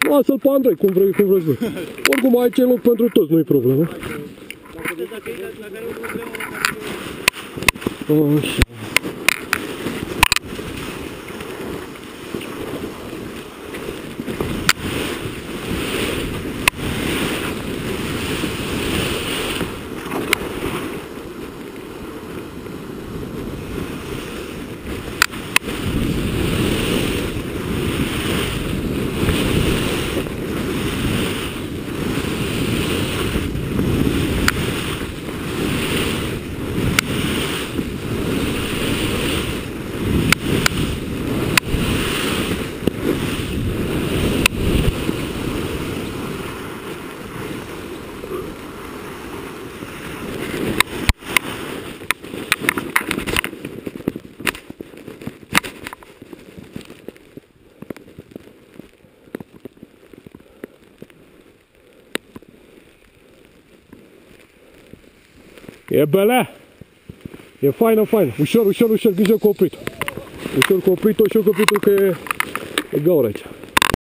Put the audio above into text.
Lasă-l pe Andrei, cum vreți voi. Oricum aici e loc pentru toți, nu-i problemă. Așa. E belea! E faină, faină. Ușor, ușor, ușor, grijă cu oprit. Ușor cu oprit-o, că e gaură aici.